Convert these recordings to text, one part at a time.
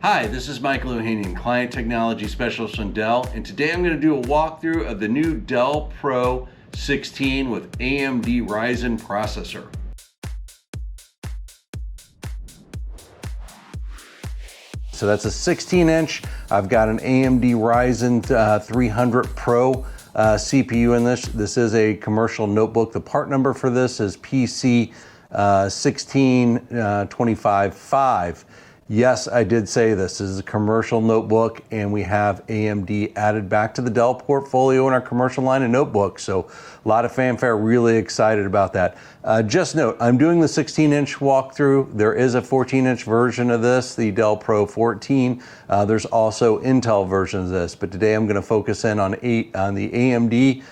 Hi, this is Michael Ohanian, Client Technology Specialist from Dell, and today I'm going to do a walkthrough of the new Dell Pro 16 with AMD Ryzen processor. So that's a 16-inch. I've got an AMD Ryzen 300 Pro CPU in this. This is a commercial notebook. The part number for this is PC16255. Yes, I did say this is a commercial notebook, and we have AMD added back to the Dell portfolio in our commercial line of notebooks. So a lot of fanfare, really excited about that. Just note, I'm doing the 16-inch walkthrough. There is a 14-inch version of this, the Dell Pro 14. There's also Intel versions of this, but today I'm going to focus in on the AMD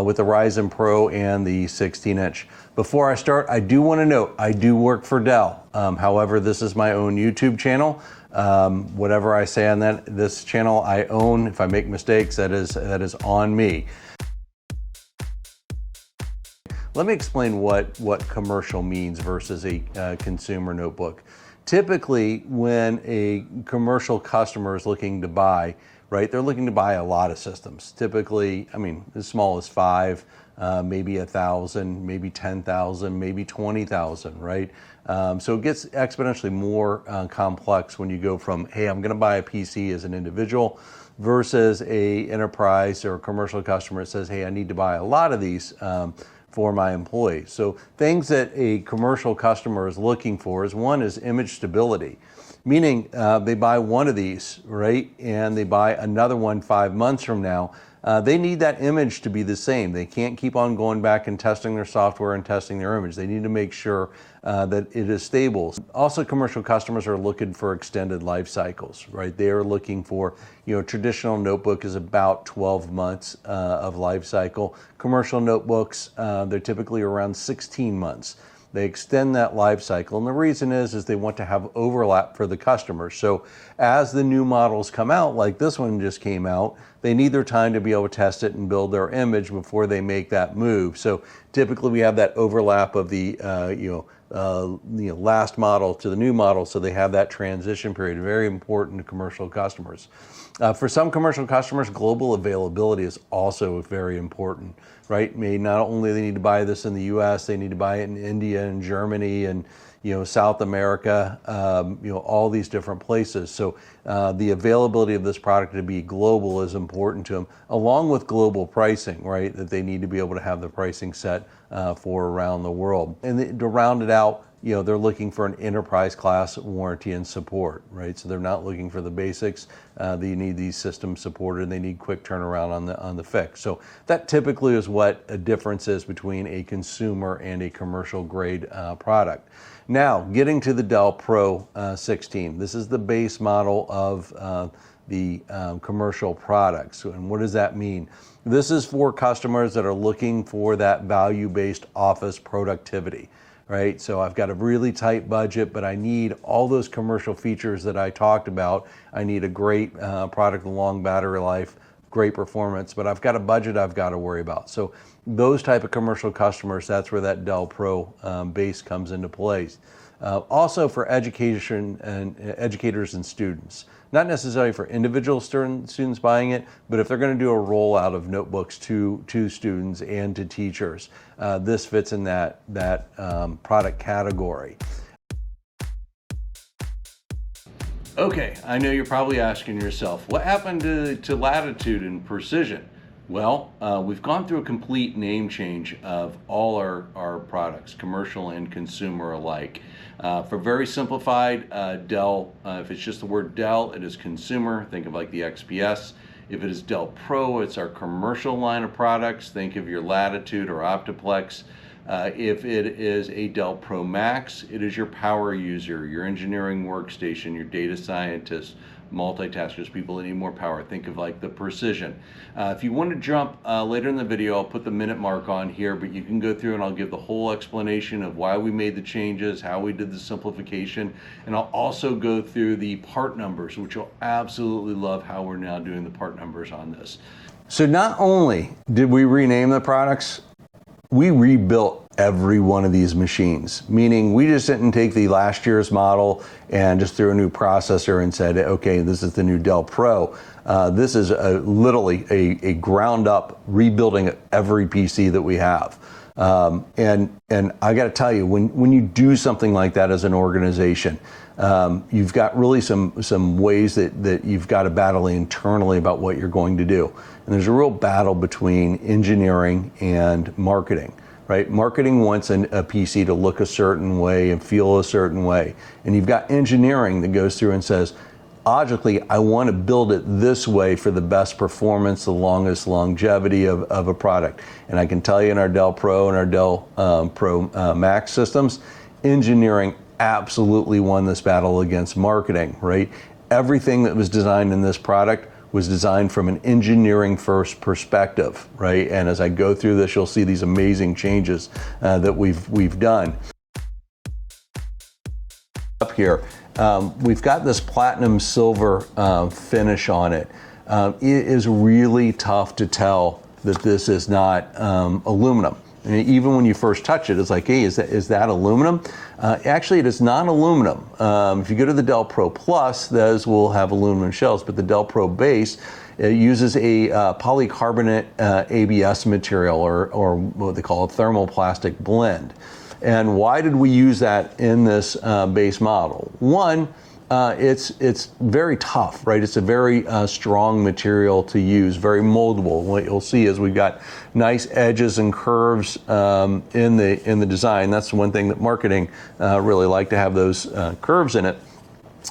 with the Ryzen Pro and the 16-inch. Before I start, I do want to note, I do work for Dell. However, this is my own YouTube channel. Whatever I say on this channel, I own. If I make mistakes, that is on me. Let me explain what commercial means versus a consumer notebook. Typically, when a commercial customer is looking to buy, right, they're looking to buy a lot of systems. Typically, I mean, as small as 5, maybe 1,000, maybe 10,000, maybe 20,000, right? So it gets exponentially more complex when you go from, hey, I'm going to buy a PC as an individual versus a enterprise or a commercial customer that says, hey, I need to buy a lot of these for my employees. So things that a commercial customer is looking for is, one is image stability, meaning they buy one of these, right, and they buy another one 5 months from now. They need that image to be the same. They can't keep on going back and testing their software and testing their image. They need to make sure that it is stable. Also, commercial customers are looking for extended life cycles, right? They are looking for, traditional notebook is about 12 months of life cycle. Commercial notebooks, they're typically around 16 months. They extend that life cycle, and the reason is they want to have overlap for the customer. So as the new models come out, like this one just came out, they need their time to be able to test it and build their image before they make that move. So typically we have that overlap of the last model to the new model, so they have that transition period. Very important to commercial customers. For some commercial customers, global availability is also very important, right? Not only they need to buy this in the US, they need to buy it in India and Germany and South America, all these different places. So the availability of this product to be global is important to them, along with global pricing, right? That they need to be able to have the pricing set for around the world. And to round it out, they're looking for an enterprise class warranty and support, right? So they're not looking for the basics. They need these systems supported, and they need quick turnaround on the fix. So that typically is what a difference is between a consumer and a commercial grade product. Now, getting to the Dell Pro 16. This is the base model of the commercial products. And what does that mean? This is for customers that are looking for that value-based office productivity. Right, so I've got a really tight budget, but I need all those commercial features that I talked about. I need a great product, long battery life, great performance, but I've got a budget I've got to worry about. So those type of commercial customers, that's where that Dell Pro base comes into place. Also for education and educators and students. Not necessarily for individual students buying it, but if they're going to do a rollout of notebooks to students and to teachers, this fits in that product category. Okay, I know you're probably asking yourself, what happened to latitude and precision? Well, we've gone through a complete name change of all our products, commercial and consumer alike. For very simplified, Dell, if it's just the word Dell, it is consumer. Think of like the XPS. If it is Dell Pro, it's our commercial line of products. Think of your Latitude or Optiplex. If it is a Dell Pro Max, it is your power user, your engineering workstation, your data scientist, multitaskers, people that need more power. Think of like the Precision. If you want to jump later in the video, I'll put the minute mark on here, but you can go through and I'll give the whole explanation of why we made the changes, how we did the simplification, and I'll also go through the part numbers, which you'll absolutely love how we're now doing the part numbers on this. So not only did we rename the products, we rebuilt every one of these machines, meaning we just didn't take the last year's model and just threw a new processor and said, okay, this is the new Dell Pro. This is literally a ground up rebuilding of every PC that we have. And I got to tell you, when you do something like that as an organization, you've got really some ways that you've got to battle internally about what you're going to do. And there's a real battle between engineering and marketing, right? Marketing wants a PC to look a certain way and feel a certain way. And you've got engineering that goes through and says, logically, I want to build it this way for the best performance, the longest longevity of a product. And I can tell you in our Dell Pro and our Dell Pro Max systems, engineering absolutely won this battle against marketing, right? Everything that was designed in this product was designed from an engineering first perspective, right? And as I go through this, you'll see these amazing changes that we've done. Up here, we've got this platinum silver finish on it. It is really tough to tell that this is not aluminum. And even when you first touch it, it's like, hey, is that aluminum? Actually, it is not aluminum. If you go to the Dell Pro Plus, those will have aluminum shells, but the Dell Pro base, it uses a polycarbonate ABS material, or what they call a thermoplastic blend. And why did we use that in this base model? One, it's very tough, right? It's a very strong material to use, very moldable. What you'll see is we've got nice edges and curves in the design. That's one thing that marketing really like to have, those curves in it,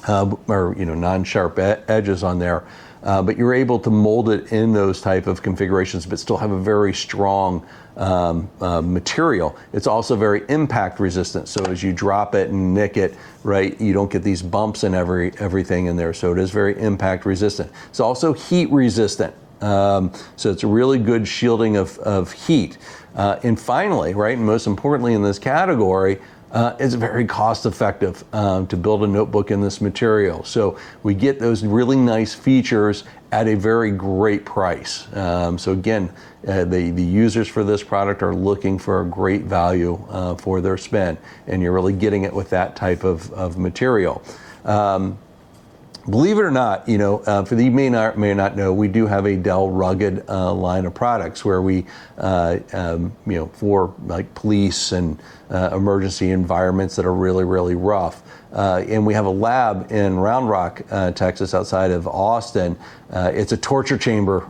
or non-sharp edges on there. But you're able to mold it in those type of configurations, but still have a very strong material. It's also very impact resistant. So as you drop it and nick it, right, you don't get these bumps and everything in there. So it is very impact resistant. It's also heat resistant. So it's a really good shielding of heat. And finally, right, and most importantly in this category, it's very cost effective to build a notebook in this material. So we get those really nice features at a very great price. So again, the users for this product are looking for a great value for their spend, and you're really getting it with that type of material. Believe it or not, for the you may not know, we do have a Dell Rugged line of products where we, for like police and emergency environments that are really, really rough. And we have a lab in Round Rock, Texas, outside of Austin. It's a torture chamber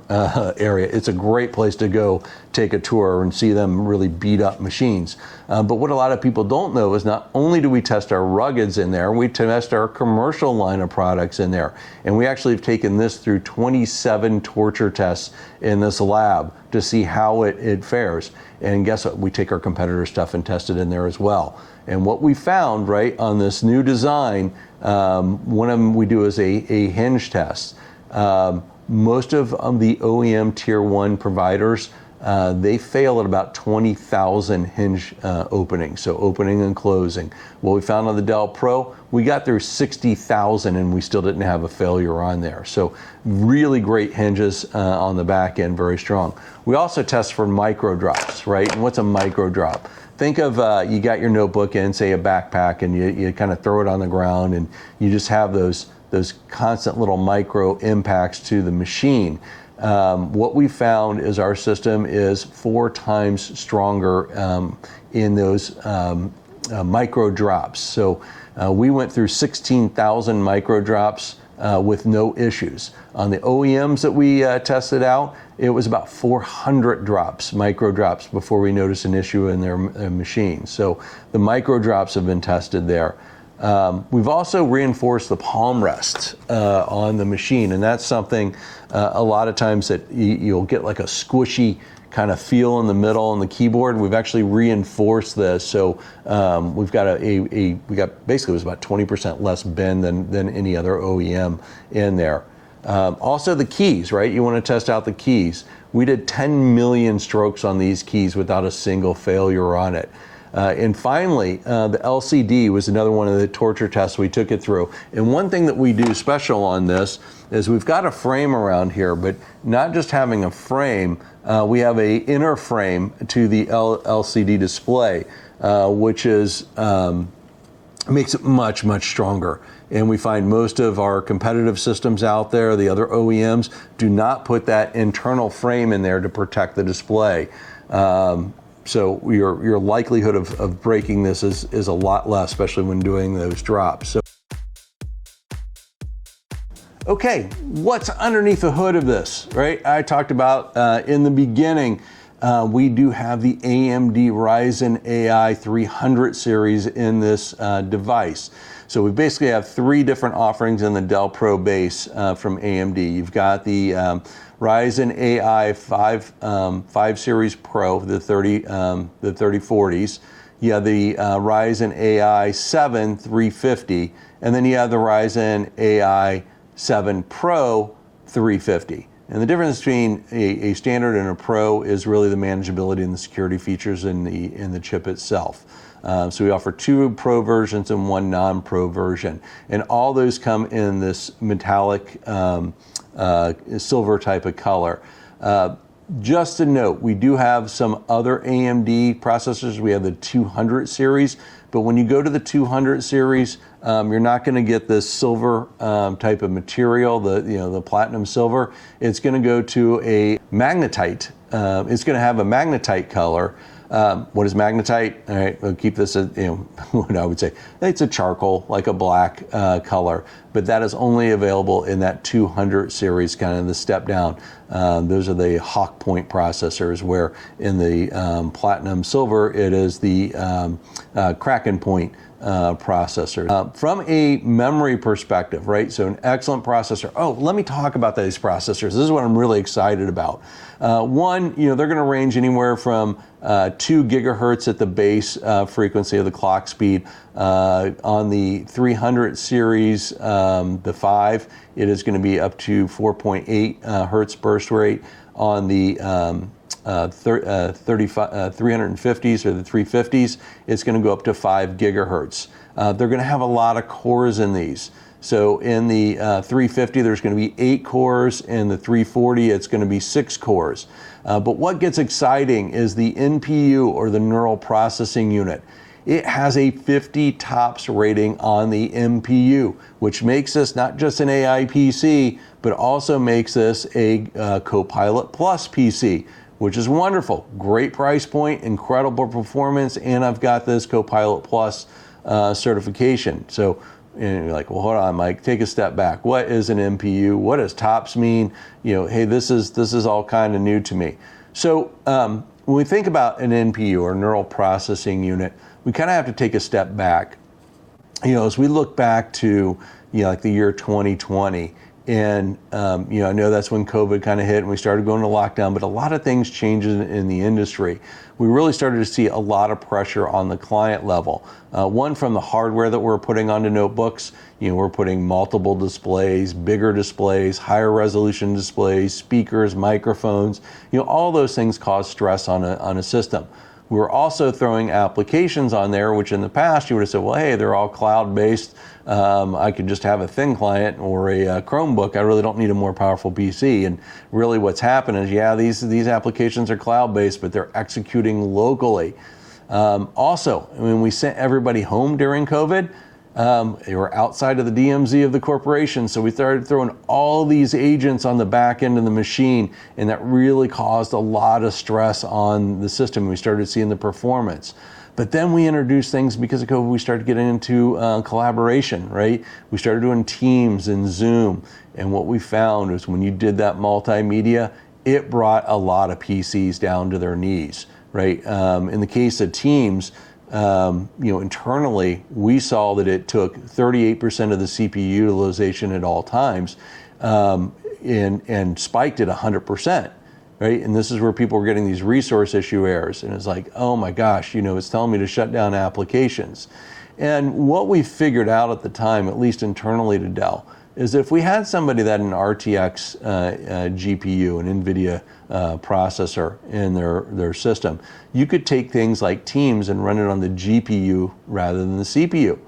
area. It's a great place to go take a tour and see them really beat up machines. But what a lot of people don't know is not only do we test our ruggeds in there, we test our commercial line of products in there. And we actually have taken this through 27 torture tests in this lab to see how it fares. And guess what? We take our competitor stuff and test it in there as well. And what we found, right, on this new design, one of them we do is a hinge test. Most of the OEM Tier 1 providers, they fail at about 20,000 hinge openings, so opening and closing. What we found on the Dell Pro, we got through 60,000 and we still didn't have a failure on there. So really great hinges on the back end, very strong. We also test for micro drops, right? And what's a micro drop? Think of you got your notebook in, say a backpack, and you kind of throw it on the ground and you just have those constant little micro impacts to the machine. What we found is our system is 4 times stronger in those micro drops. So we went through 16,000 micro drops with no issues. On the OEMs that we tested out, it was about 400 drops, micro drops, before we noticed an issue in their machine. So the micro drops have been tested there. We've also reinforced the palm rest on the machine, and that's something a lot of times that you'll get like a squishy kind of feel in the middle on the keyboard. We've actually reinforced this, so we've got we got basically, it was about 20% less bend than any other OEM in there. Also the keys, right? You want to test out the keys. We did 10 million strokes on these keys without a single failure on it. And finally, the LCD was another one of the torture tests we took it through. And one thing that we do special on this is we've got a frame around here, but not just having a frame, we have a inner frame to the LCD display, which is makes it much, much stronger. And we find most of our competitive systems out there, the other OEMs, do not put that internal frame in there to protect the display. So your likelihood of breaking this is a lot less, especially when doing those drops. So, okay, what's underneath the hood of this, right? I talked about in the beginning, we do have the AMD Ryzen AI 300 series in this device. So we basically have three different offerings in the Dell Pro base from AMD. You've got the Ryzen AI 5 Series Pro, the 3040s. You have the Ryzen AI 7 350, and then you have the Ryzen AI 7 Pro 350. And the difference between a standard and a Pro is really the manageability and the security features in the chip itself. So we offer two Pro versions and one non-Pro version. And all those come in this metallic silver type of color. Just a note, we do have some other AMD processors. We have the 200 series, but when you go to the 200 series, you're not going to get this silver type of material, the platinum silver. It's going to go to a magnetite. It's going to have a magnetite color. What is magnetite? All right, we'll keep this at, what I would say. It's a charcoal, like a black color, but that is only available in that 200 series, kind of the step down. Those are the Hawk Point processors, where in the platinum silver, it is the Kraken Point processor. From a memory perspective, right? So an excellent processor. Oh, let me talk about these processors. This is what I'm really excited about. One, they're going to range anywhere from 2 gigahertz at the base frequency of the clock speed. On the 300 series, the 5, it is going to be up to 4.8 hertz burst rate. On the 350s or the 350s, it's going to go up to 5 gigahertz. They're going to have a lot of cores in these. So in the 350, there's going to be 8 cores. In the 340, it's going to be 6 cores. But what gets exciting is the NPU, or the neural processing unit. It has a 50 TOPS rating on the NPU, which makes this not just an AI PC, but also makes this a Copilot Plus PC, which is wonderful. Great price point, incredible performance, and I've got this Copilot Plus certification. So you're like, well, hold on, Mike, take a step back. What is an NPU? What does TOPS mean? Hey, this is all kind of new to me. So when we think about an NPU, or neural processing unit, we kind of have to take a step back. As we look back to like the year 2020, and I know that's when COVID kind of hit and we started going to lockdown, but a lot of things changed in the industry. We really started to see a lot of pressure on the client level. One, from the hardware that we're putting onto notebooks. We're putting multiple displays, bigger displays, higher resolution displays, speakers, microphones. All those things cause stress on a system. We're also throwing applications on there, which in the past you would have said, well, hey, they're all cloud-based. I could just have a thin client or a Chromebook. I really don't need a more powerful PC. And really what's happened is, yeah, these applications are cloud-based, but they're executing locally. Also, when we sent everybody home during COVID, they were outside of the DMZ of the corporation, so we started throwing all these agents on the back end of the machine, and that really caused a lot of stress on the system. We started seeing the performance. But then we introduced things, because of COVID, we started getting into collaboration, right? We started doing Teams and Zoom, and what we found was when you did that multimedia, it brought a lot of PCs down to their knees, right? In the case of Teams, internally, we saw that it took 38% of the CPU utilization at all times, and spiked at 100%, right? And this is where people were getting these resource issue errors, and it's like, oh my gosh, it's telling me to shut down applications. And what we figured out at the time, at least internally to Dell, is if we had somebody that had an RTX GPU, an NVIDIA processor in their system, you could take things like Teams and run it on the GPU rather than the CPU.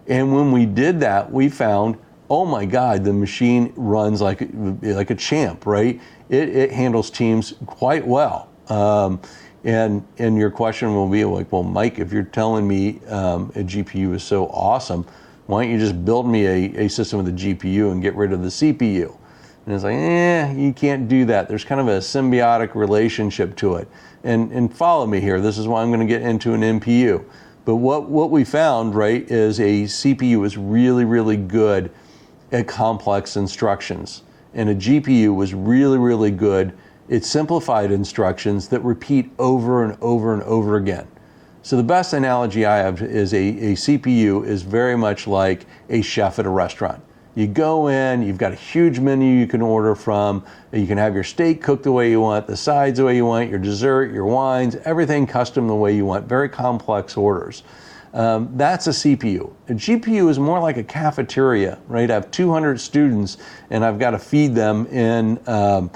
And when we did that, we found oh my God, the machine runs like a champ, right? It handles Teams quite well. And your question will be like, well, Mike, if you're telling me a GPU is so awesome, why don't you just build me a system with a GPU and get rid of the CPU? And it's like, you can't do that. There's kind of a symbiotic relationship to it. And follow me here. This is why I'm going to get into an NPU. But what we found, right, is a CPU is really, really good at complex instructions. And a GPU was really, really good at simplified instructions that repeat over and over and over again. So the best analogy I have is a CPU is very much like a chef at a restaurant. You go in, you've got a huge menu you can order from. You can have your steak cooked the way you want, the sides the way you want, your dessert, your wines, everything custom the way you want, very complex orders. That's a CPU. A GPU is more like a cafeteria, right? I have 200 students and I've got to feed them in a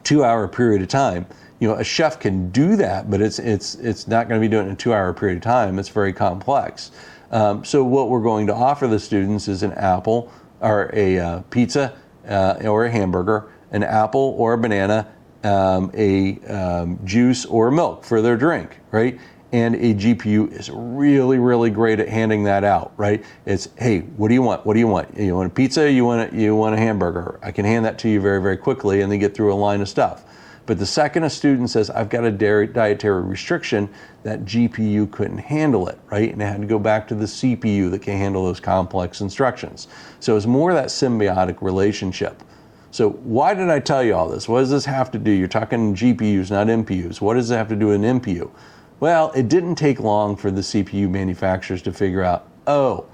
2-hour period of time. A chef can do that, but it's not going to be doing it in a 2-hour period of time. It's very complex. So what we're going to offer the students is an apple or a pizza or a hamburger, an apple or a banana, a juice or milk for their drink, right? And a GPU is really, really great at handing that out, right? It's, hey, what do you want? What do you want? You want a pizza? You want a hamburger? I can hand that to you very, very quickly, and they get through a line of stuff. But the second a student says, I've got a dietary restriction, that GPU couldn't handle it, right? And it had to go back to the CPU that can handle those complex instructions. So it's more that symbiotic relationship. So why did I tell you all this? What does this have to do? You're talking GPUs, not NPUs. What does it have to do with an NPU? Well, it didn't take long for the CPU manufacturers to figure out, oh,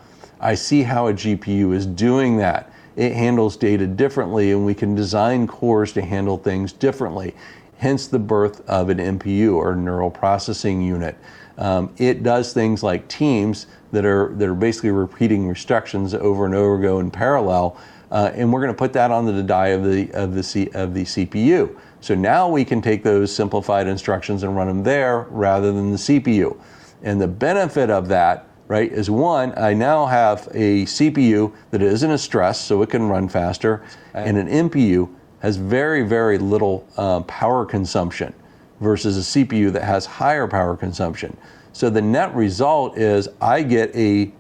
I see how a GPU is doing that. It handles data differently, and we can design cores to handle things differently. Hence the birth of an NPU, or neural processing unit. It does things like Teams that are basically repeating instructions over and over ago in parallel, and we're going to put that on the die of the CPU. So now we can take those simplified instructions and run them there rather than the CPU. And the benefit of that, right, is one, I now have a CPU that isn't as stressed, so it can run faster, and an NPU has very, very little power consumption versus a CPU that has higher power consumption. So the net result is I get a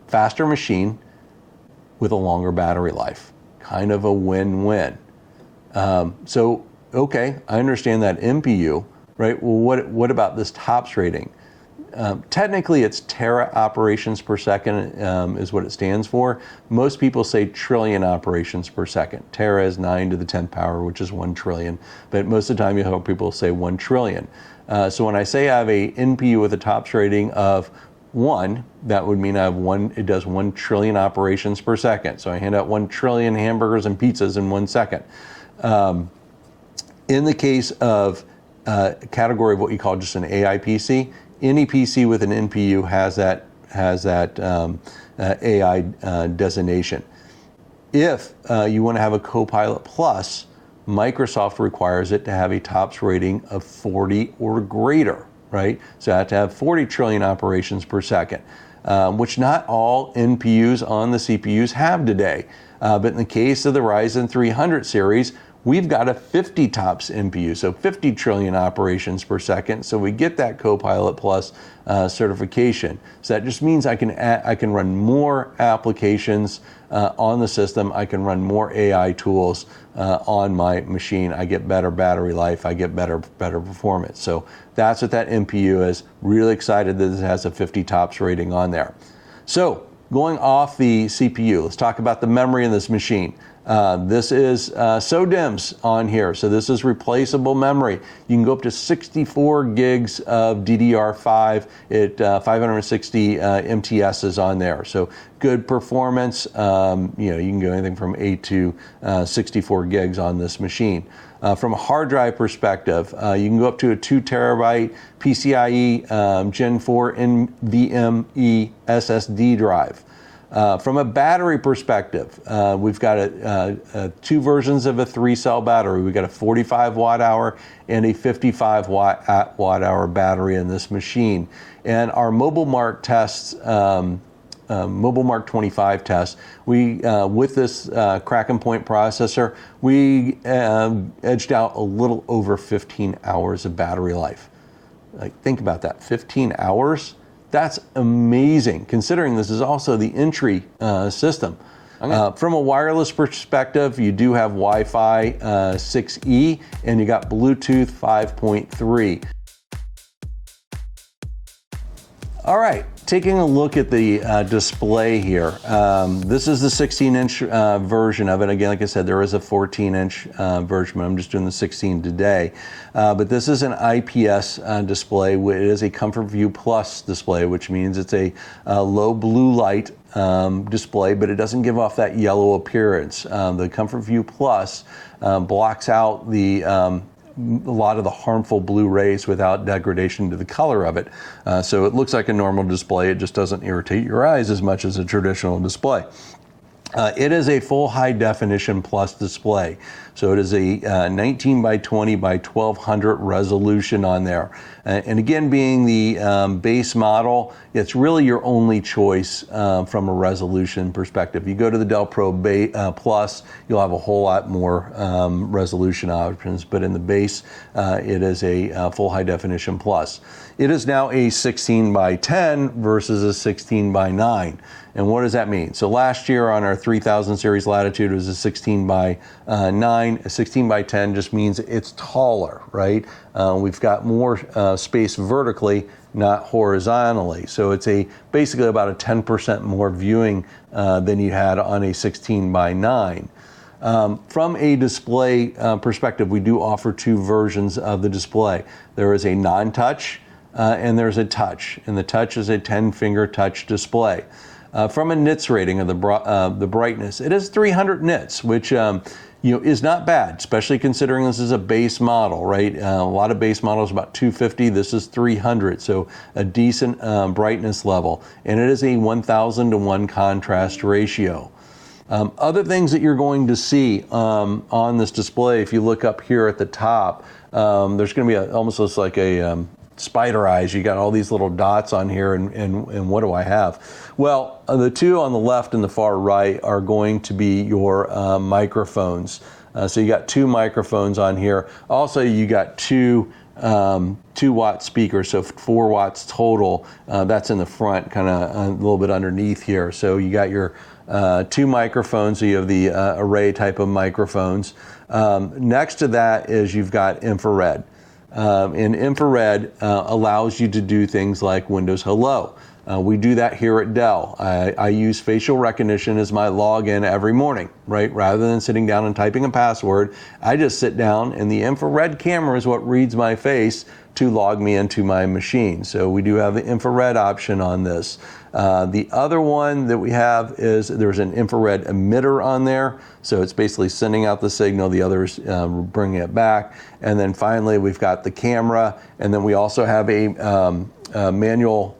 faster machine with a longer battery life. Kind of a win-win. So, okay, I understand that NPU, right? Well, what about this TOPS rating? Technically, it's tera operations per second is what it stands for. Most people say trillion operations per second. Tera is 9 to the 10th power, which is 1 trillion. But most of the time, you hear people say 1 trillion. So when I say I have a NPU with a TOPS rating of 1, that would mean it does 1 trillion operations per second. So I hand out 1 trillion hamburgers and pizzas in 1 second. In the case of a category of what you call just an AI PC, any PC with an NPU has that AI designation. If you want to have a Copilot Plus, Microsoft requires it to have a TOPS rating of 40 or greater, right? So I have to have 40 trillion operations per second, which not all NPUs on the CPUs have today. But in the case of the Ryzen 300 series, we've got a 50 TOPS NPU, so 50 trillion operations per second. So we get that Copilot Plus certification. So that just means I can run more applications on the system. I can run more AI tools on my machine. I get better battery life. I get better performance. So that's what that NPU is. Really excited that it has a 50 TOPS rating on there. So going off the CPU, let's talk about the memory in this machine. This is SODIMMs on here, so this is replaceable memory. You can go up to 64 gigs of DDR5 at 560 MTSs on there. So good performance. You can go anything from 8 to 64 gigs on this machine. From a hard drive perspective, you can go up to a 2 terabyte PCIe Gen 4 NVMe SSD drive. From a battery perspective, we've got two versions of a 3-cell battery. We've got a 45 watt hour and a 55 watt hour battery in this machine. And our mobile mark tests Mobile Mark 25 test, we with this Kraken Point processor, we edged out a little over 15 hours of battery life. Like, think about that, 15 hours? That's amazing, considering this is also the entry system. From a wireless perspective, you do have Wi-Fi 6E, and you got Bluetooth 5.3. All right, taking a look at the display here. This is the 16-inch version of it. Again, like I said, there is a 14-inch version, but I'm just doing the 16 today. But this is an IPS display. It is a Comfort View Plus display, which means it's a low blue light display, but it doesn't give off that yellow appearance. The Comfort View Plus blocks out a lot of the harmful blue rays without degradation to the color of it. So it looks like a normal display. It just doesn't irritate your eyes as much as a traditional display. It is a full high definition plus display. So it is a 19 by 20 by 1200 resolution on there. And again, being the base model, it's really your only choice from a resolution perspective. You go to the Dell Pro Plus, you'll have a whole lot more resolution options, but in the base, it is a full high definition plus. It is now a 16 by 10 versus a 16 by 9. And what does that mean? So last year on our 3000 series Latitude, it was a 16 by 9. A 16 by 10 just means it's taller, right? We've got more space vertically, not horizontally. So it's basically about a 10% more viewing than you had on a 16 by 9. From a display perspective, we do offer two versions of the display. There is a non-touch and there's a touch. And the touch is a 10-finger touch display. From a nits rating of the brightness, it is 300 nits, which is not bad, especially considering this is a base model, right? A lot of base models about 250. This is 300, so a decent brightness level, and it is a 1,000 to 1 contrast ratio. Other things that you're going to see on this display, if you look up here at the top, there's going to be almost looks like a spider eyes. You got all these little dots on here, and what do I have? Well, the two on the left and the far right are going to be your microphones. So you got two microphones on here. Also, you got two 2-watt speakers, so 4 watts total. That's in the front, kind of a little bit underneath here. So you got your two microphones. So you have the array type of microphones. Next to that is you've got infrared. And infrared allows you to do things like Windows Hello. We do that here at Dell. I use facial recognition as my login every morning, right? Rather than sitting down and typing a password, I just sit down and the infrared camera is what reads my face to log me into my machine. So we do have the infrared option on this. The other one that we have is there's an infrared emitter on there. So it's basically sending out the signal, the others bringing it back. And then finally, we've got the camera. And then we also have a manual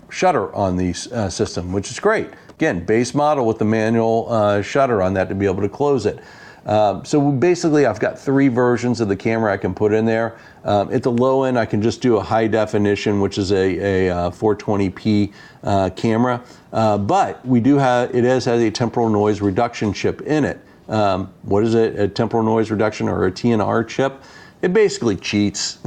shutter on the system, which is great. Again, base model with the manual shutter on that to be able to close it. So basically, I've got 3 versions of the camera I can put in there. At the low end, I can just do a high definition, which is a 420p camera. But we do have, it has a temporal noise reduction chip in it. What is it? A temporal noise reduction or a TNR chip? It basically cheats.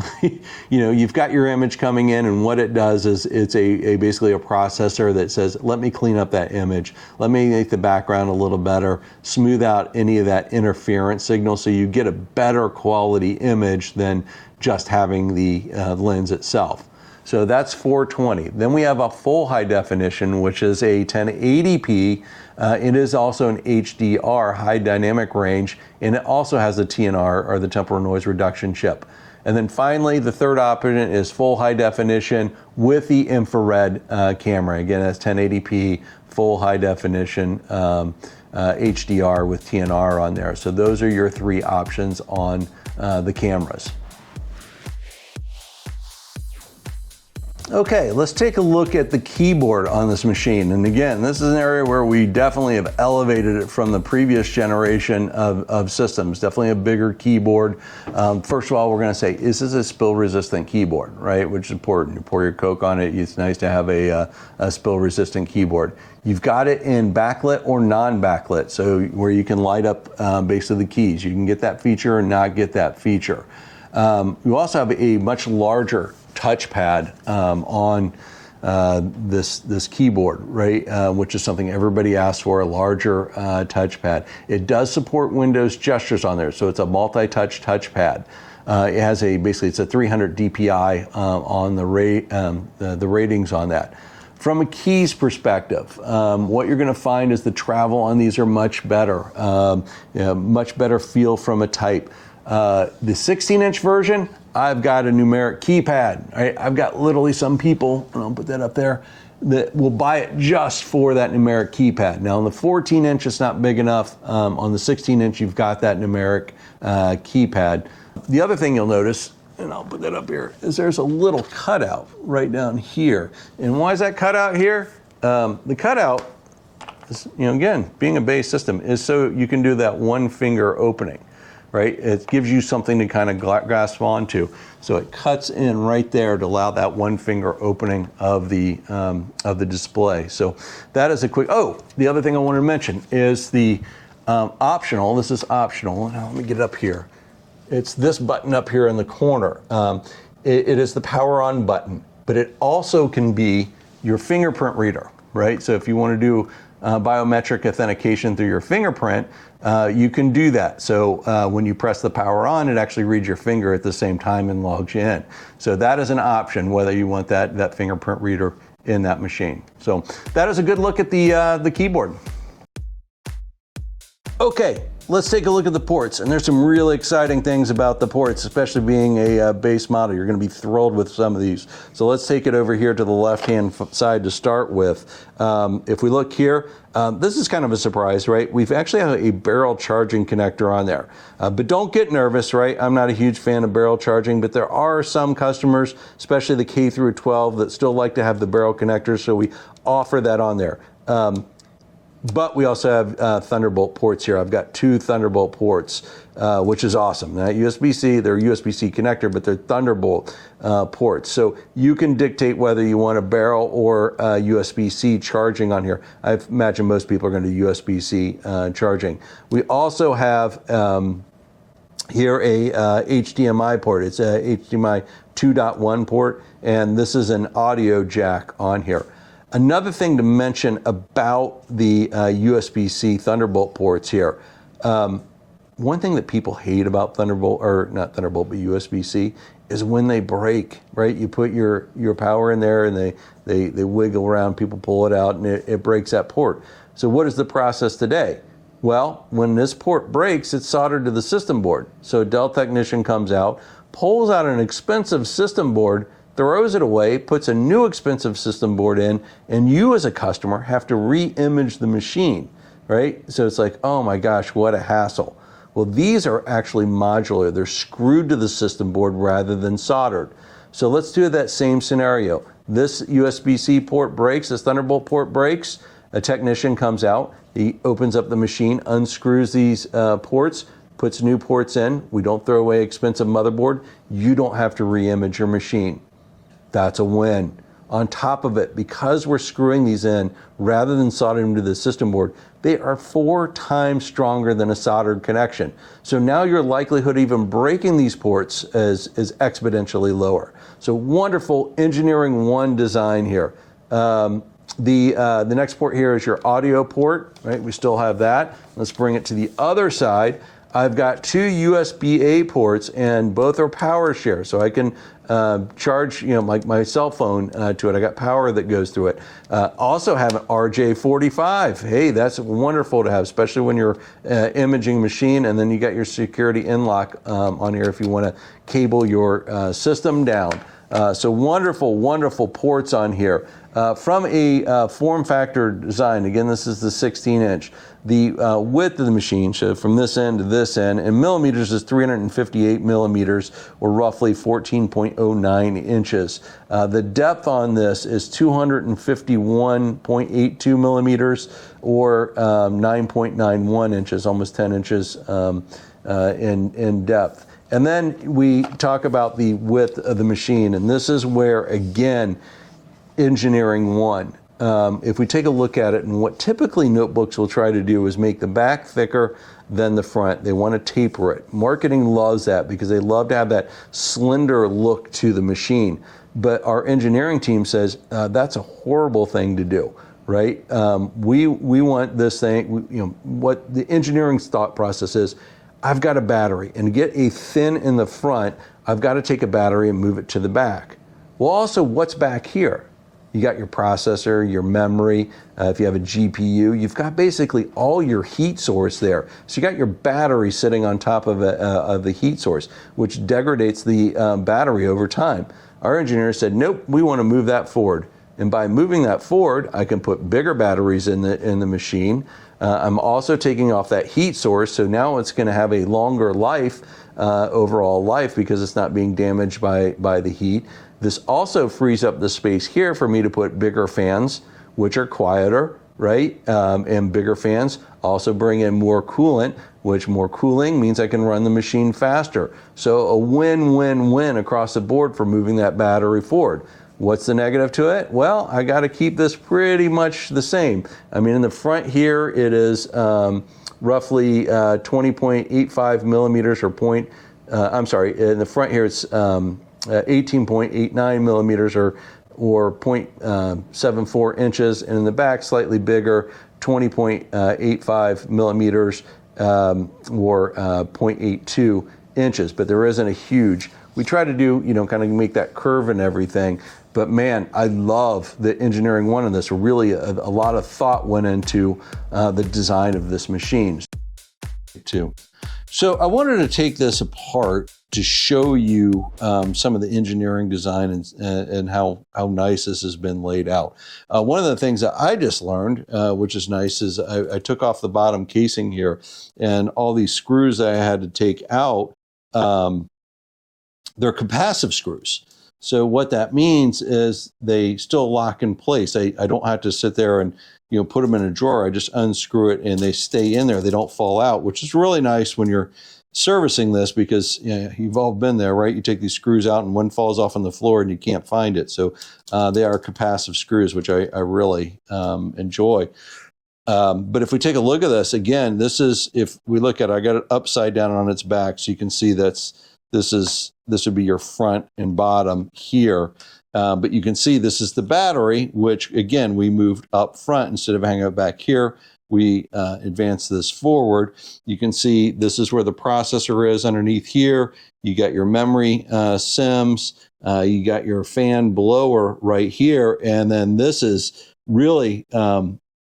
You've got your image coming in, and what it does is it's basically a processor that says, let me clean up that image. Let me make the background a little better, smooth out any of that interference signal so you get a better quality image than just having the lens itself. So that's 420. Then we have a full high definition, which is a 1080p. It is also an HDR, high dynamic range, and it also has the TNR, or the temporal noise reduction chip. And then finally, the third option is full high definition with the infrared camera. Again, that's 1080p, full high definition HDR with TNR on there. So those are your 3 options on the cameras. Okay, let's take a look at the keyboard on this machine. And again, this is an area where we definitely have elevated it from the previous generation of systems. Definitely a bigger keyboard. First of all, we're going to say, is this a spill-resistant keyboard, right? Which is important. You pour your Coke on it, it's nice to have a spill-resistant keyboard. You've got it in backlit or non-backlit, so where you can light up basically the keys. You can get that feature or not get that feature. You also have a much larger touchpad on this keyboard, right? Which is something everybody asks for, a larger touchpad. It does support Windows gestures on there, so it's a multi-touch touchpad. It has basically it's a 300 DPI on the ratings on that. From a keys perspective, what you're going to find is the travel on these are much better, much better feel from a type. The 16-inch version, I've got a numeric keypad. Right? I've got literally some people, and I'll put that up there, that will buy it just for that numeric keypad. Now on the 14-inch, it's not big enough. On the 16-inch, you've got that numeric keypad. The other thing you'll notice, and I'll put that up here, is there's a little cutout right down here. And why is that cutout here? The cutout is, again, being a base system, is so you can do that one finger opening. Right? It gives you something to kind of grasp onto. So it cuts in right there to allow that one finger opening of the display. So that is a quick, the other thing I wanted to mention is the optional, this is optional. Now let me get it up here. It's this button up here in the corner. It is the power on button, but it also can be your fingerprint reader, right? So if you want to do biometric authentication through your fingerprint, you can do that. So when you press the power on, it actually reads your finger at the same time and logs you in. So that is an option, whether you want that fingerprint reader in that machine. So that is a good look at the keyboard. Okay, let's take a look at the ports. And there's some really exciting things about the ports, especially being a base model. You're going to be thrilled with some of these. So let's take it over here to the left-hand side to start with. If we look here, this is kind of a surprise, right? We've actually have a barrel charging connector on there. But don't get nervous, right? I'm not a huge fan of barrel charging, but there are some customers, especially the K through 12, that still like to have the barrel connector, so we offer that on there. But we also have Thunderbolt ports here. I've got 2 Thunderbolt ports, which is awesome. Not USB-C, they're USB-C connector, but they're Thunderbolt ports. So you can dictate whether you want a barrel or USB-C charging on here. I imagine most people are going to do USB-C charging. We also have here a HDMI port. It's a HDMI 2.1 port, and this is an audio jack on here. Another thing to mention about the USB-C Thunderbolt ports here, one thing that people hate about Thunderbolt, or not Thunderbolt, but USB-C, is when they break, right? You put your power in there and they wiggle around, people pull it out, and it breaks that port. So what is the process today? Well, when this port breaks, it's soldered to the system board. So a Dell technician comes out, pulls out an expensive system board, throws it away, puts a new expensive system board in, and you as a customer have to re-image the machine, right? So it's like, oh my gosh, what a hassle. Well, these are actually modular. They're screwed to the system board rather than soldered. So let's do that same scenario. This USB-C port breaks, this Thunderbolt port breaks, a technician comes out, he opens up the machine, unscrews these ports, puts new ports in. We don't throw away expensive motherboard. You don't have to re-image your machine. That's a win. On top of it, because we're screwing these in rather than soldering them to the system board, they are 4 times stronger than a soldered connection. So now your likelihood of even breaking these ports is exponentially lower. So wonderful engineering one design here. The next port here is your audio port, right? We still have that. Let's bring it to the other side. I've got 2 USB-A ports, and both are power share, so I can charge, my cell phone to it. I got power that goes through it. Also have an RJ45. Hey, that's wonderful to have, especially when you're imaging machine, and then you got your security in-lock on here if you want to cable your system down. So wonderful, wonderful ports on here. From a form factor design, again, this is the 16-inch. The width of the machine, so from this end to this end, in millimeters is 358 millimeters, or roughly 14.09 inches. The depth on this is 251.82 millimeters, or 9.91 inches, almost 10 inches in depth. And then we talk about the width of the machine, and this is where, again, engineering won. If we take a look at it, and what typically notebooks will try to do is make the back thicker than the front. They want to taper it. Marketing loves that because they love to have that slender look to the machine. But our engineering team says that's a horrible thing to do, right? We want this thing, what the engineering thought process is, I've got a battery, and to get a thin in the front, I've got to take a battery and move it to the back. Well, also, what's back here? You got your processor, your memory. If you have a GPU, you've got basically all your heat source there. So you got your battery sitting on top of the heat source, which degrades the battery over time. Our engineers said, nope, we want to move that forward. And by moving that forward, I can put bigger batteries in the machine. I'm also taking off that heat source, so now it's going to have a longer life, overall life, because it's not being damaged by the heat. This also frees up the space here for me to put bigger fans, which are quieter, right? And bigger fans also bring in more coolant, which more cooling means I can run the machine faster. So a win-win-win across the board for moving that battery forward. What's the negative to it? Well, I got to keep this pretty much the same. I mean, in the front here, it is roughly 20.85 millimeters, or in the front here, it's 18.89 millimeters, or 0.74 inches, and in the back, slightly bigger, 20.85 millimeters, or 0.82 inches. But there isn't a huge. We try to do, kind of make that curve and everything. But man, I love the engineering one on this. Really, a lot of thought went into the design of this machine too. So I wanted to take this apart to show you some of the engineering design and how nice this has been laid out. One of the things that I just learned, which is nice, is I took off the bottom casing here, and all these screws that I had to take out, they're capacitive screws. So what that means is they still lock in place. I don't have to sit there and put them in a drawer. I just unscrew it and they stay in there. They don't fall out, which is really nice when you're servicing this, because you've all been there, right? You take these screws out and one falls off on the floor and you can't find it. So they are capacitive screws, which I really enjoy. But if we take a look at this again, this is, if we look at it, I got it upside down on its back, so you can see this would be your front and bottom here. But you can see this is the battery, which again, we moved up front instead of hanging it back here. We advanced this forward. You can see this is where the processor is underneath here. You got your memory SIMs. You got your fan blower right here. And then this is really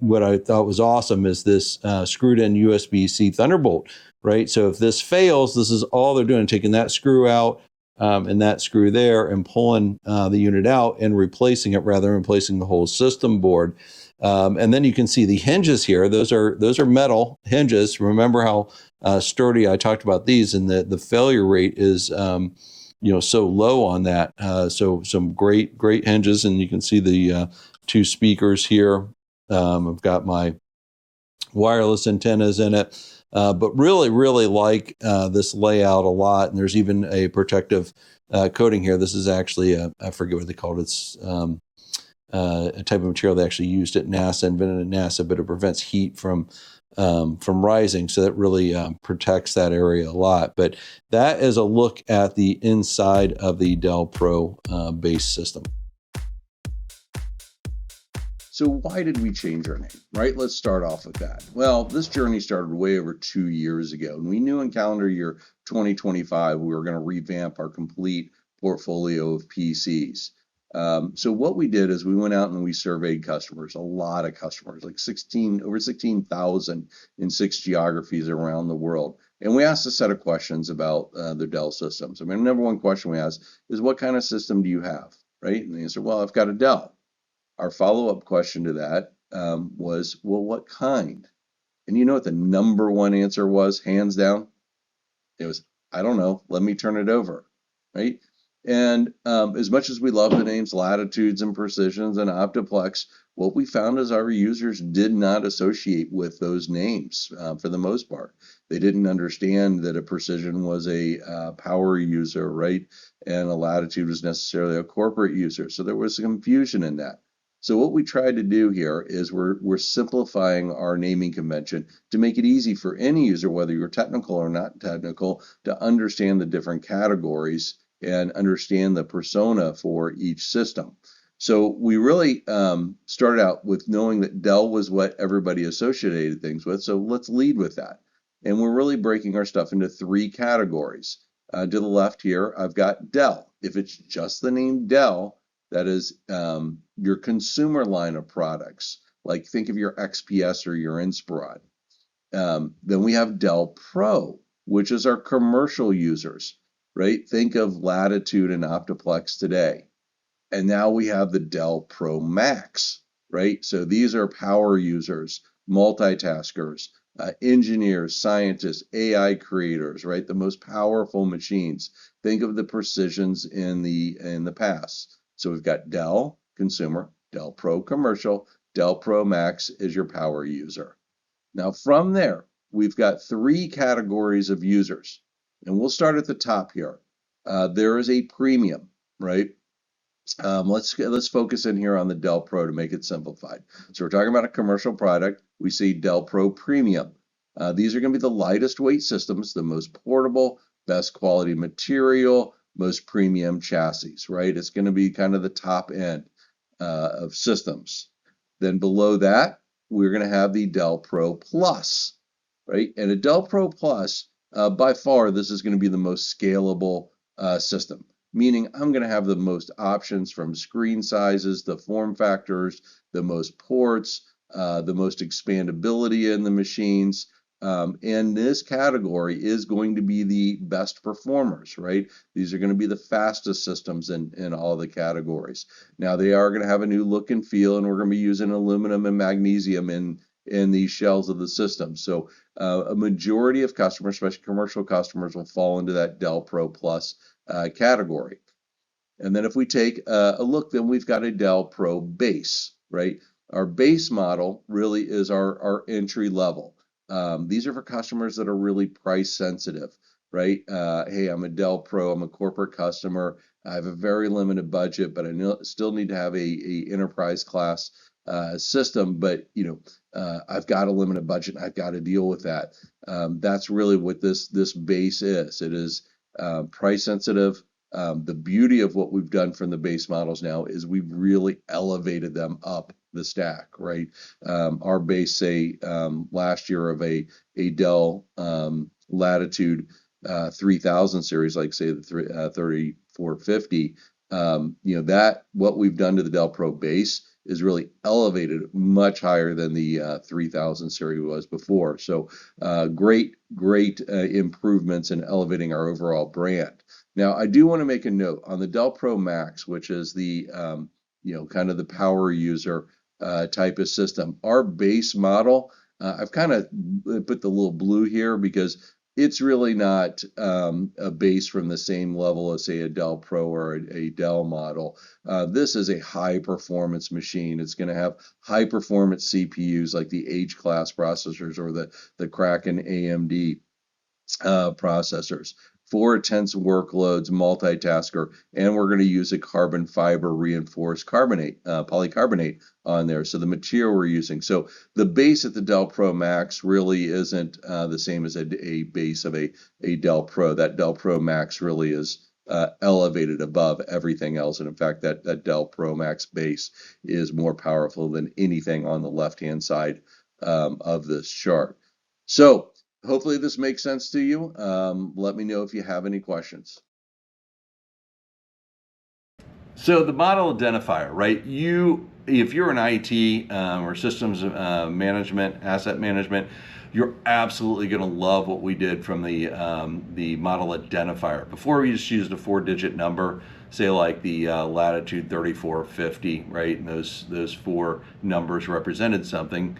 what I thought was awesome, is this screwed in USB-C Thunderbolt, right? So if this fails, this is all they're doing, taking that screw out and that screw there and pulling the unit out and replacing it rather than replacing the whole system board. And then you can see the hinges here. Those are metal hinges. Remember how sturdy I talked about these, and the failure rate is so low on that. So some great hinges, and you can see the two speakers here. I've got my wireless antennas in it. But really like this layout a lot. And there's even a protective coating here. This is actually I forget what they called it. It's a type of material they actually used at NASA, invented at NASA, but it prevents heat from rising. So that really protects that area a lot. But that is a look at the inside of the Dell Pro base system. So why did we change our name, right? Let's start off with that. Well, this journey started way over 2 years ago, and we knew in calendar year 2025 we were going to revamp our complete portfolio of PCs. So what we did is we went out and we surveyed customers, a lot of customers, like over 16,000 in 6 geographies around the world. And we asked a set of questions about their Dell systems. I mean, the number one question we asked is, what kind of system do you have, right? And they answered, well, I've got a Dell. Our follow-up question to that was, well, what kind? And you know what the number one answer was, hands down? It was, I don't know, let me turn it over, right? And as much as we love the names latitudes and precisions and optiplex, what we found is our users did not associate with those names for the most part. They didn't understand that a precision was a power user, right? And a latitude was necessarily a corporate user. So there was some confusion in that. So what we tried to do here is we're simplifying our naming convention to make it easy for any user, whether you're technical or not technical, to understand the different categories and understand the persona for each system. So we really started out with knowing that Dell was what everybody associated things with. So let's lead with that. And we're really breaking our stuff into three categories. To the left here, I've got Dell. If it's just the name Dell, that is your consumer line of products. Like think of your XPS or your Inspiron. Then we have Dell Pro, which is our commercial users, right? Think of Latitude and Optiplex today. And now we have the Dell Pro Max, right? So these are power users, multitaskers, engineers, scientists, AI creators, right? The most powerful machines. Think of the precisions in the past. So we've got Dell Consumer, Dell Pro Commercial, Dell Pro Max is your power user. Now from there, we've got three categories of users, and we'll start at the top here. There is a premium, right? Let's focus in here on the Dell Pro to make it simplified. So we're talking about a commercial product. We see Dell Pro Premium. These are going to be the lightest weight systems, the most portable, best quality material, most premium chassis, right? It's going to be kind of the top end of systems. Then below that, we're going to have the Dell Pro Plus, right? And a Dell Pro Plus, by far, this is going to be the most scalable system, meaning I'm going to have the most options from screen sizes, the form factors, the most ports, the most expandability in the machines. And this category is going to be the best performers, right? These are going to be the fastest systems in all the categories. Now they are going to have a new look and feel, and we're going to be using aluminum and magnesium in these shells of the system. So a majority of customers, especially commercial customers, will fall into that Dell Pro Plus category. And then if we take a look, then we've got a Dell Pro Base, right? Our base model really is our entry level. These are for customers that are really price sensitive, right? Hey, I'm a Dell Pro, I'm a corporate customer, I have a very limited budget, but I still need to have a enterprise class system, but I've got a limited budget, I've got to deal with that. That's really what this base is. It is price sensitive. The beauty of what we've done from the base models now is we've really elevated them up the stack, right? Our base, say, last year of a Dell Latitude 3000 series, like say the 3450, that what we've done to the Dell Pro base is really elevated much higher than the 3000 series was before. So great improvements in elevating our overall brand. Now, I do want to make a note on the Dell Pro Max, which is the kind of the power user type of system. Our base model, I've kind of put the little blue here because it's really not a base from the same level as, say, a Dell Pro or a Dell model. This is a high performance machine. It's going to have high performance CPUs like the H-class processors or the Kraken AMD processors for intense workloads, multitasker, and we're going to use a carbon fiber reinforced polycarbonate on there. So the material we're using. So the base at the Dell Pro Max really isn't the same as a base of a Dell Pro. That Dell Pro Max really is elevated above everything else. And in fact, that Dell Pro Max base is more powerful than anything on the left-hand side of this chart. So hopefully this makes sense to you. Let me know if you have any questions. So the model identifier, right? If you're an IT or systems management, asset management, you're absolutely going to love what we did from the model identifier. Before we just used a 4-digit number, say like the Latitude 3450, right? And those 4 numbers represented something.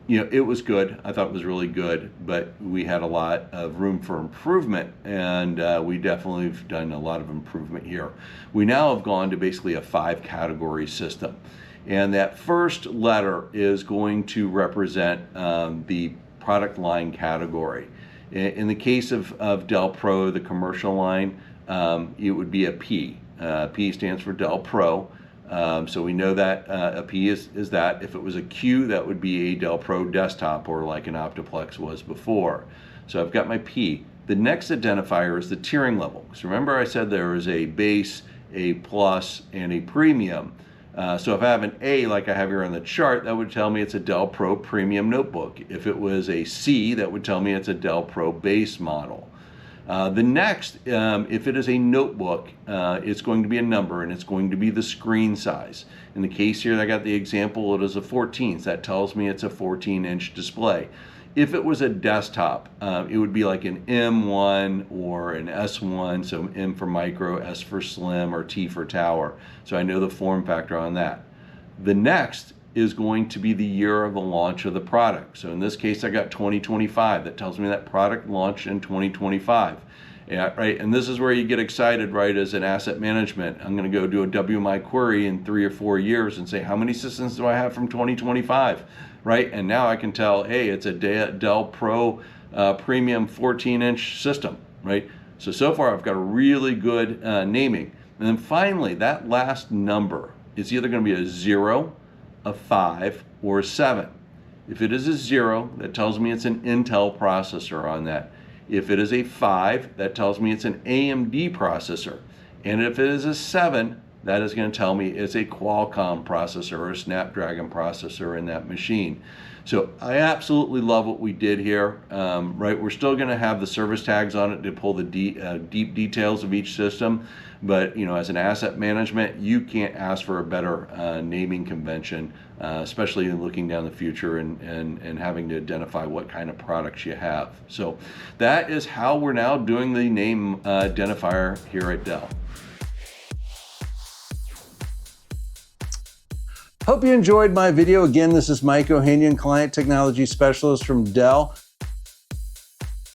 it was good. I thought it was really good, but we had a lot of room for improvement, and we definitely have done a lot of improvement here. We now have gone to basically a 5-category system, and that first letter is going to represent the product line category. In the case of Dell Pro, the commercial line, it would be a P. P stands for Dell Pro. So we know that a P is that. If it was a Q, that would be a Dell Pro desktop, or like an Optiplex was before. So I've got my P. The next identifier is the tiering level. So remember I said there is a base, a plus, and a premium. So if I have an A like I have here on the chart, that would tell me it's a Dell Pro Premium notebook. If it was a C, that would tell me it's a Dell Pro base model. The next, if it is a notebook, it's going to be a number, and it's going to be the screen size. In the case here, I got the example, it is a 14, so that tells me it's a 14-inch display. If it was a desktop, it would be like an M1 or an S1, so M for micro, S for slim, or T for tower. So I know the form factor on that. The next is going to be the year of the launch of the product. So in this case, I got 2025. That tells me that product launched in 2025. Yeah, right. And this is where you get excited, right? As an asset management, I'm going to go do a WMI query in 3 or 4 years and say, how many systems do I have from 2025, right? And now I can tell, hey, it's a Dell Pro Premium 14-inch system, right? So far I've got a really good naming. And then finally, that last number is either going to be a 0, a 5, or a 7. If it is a 0, that tells me it's an Intel processor on that. If it is a 5, that tells me it's an AMD processor. And if it is a 7, that is going to tell me it's a Qualcomm processor or a Snapdragon processor in that machine. So I absolutely love what we did here, right? We're still going to have the service tags on it to pull the deep details of each system. But as an asset management, you can't ask for a better naming convention, especially looking down the future and having to identify what kind of products you have. So that is how we're now doing the name identifier here at Dell. Hope you enjoyed my video. Again, this is Mike Ohanian, Client Technology Specialist from Dell.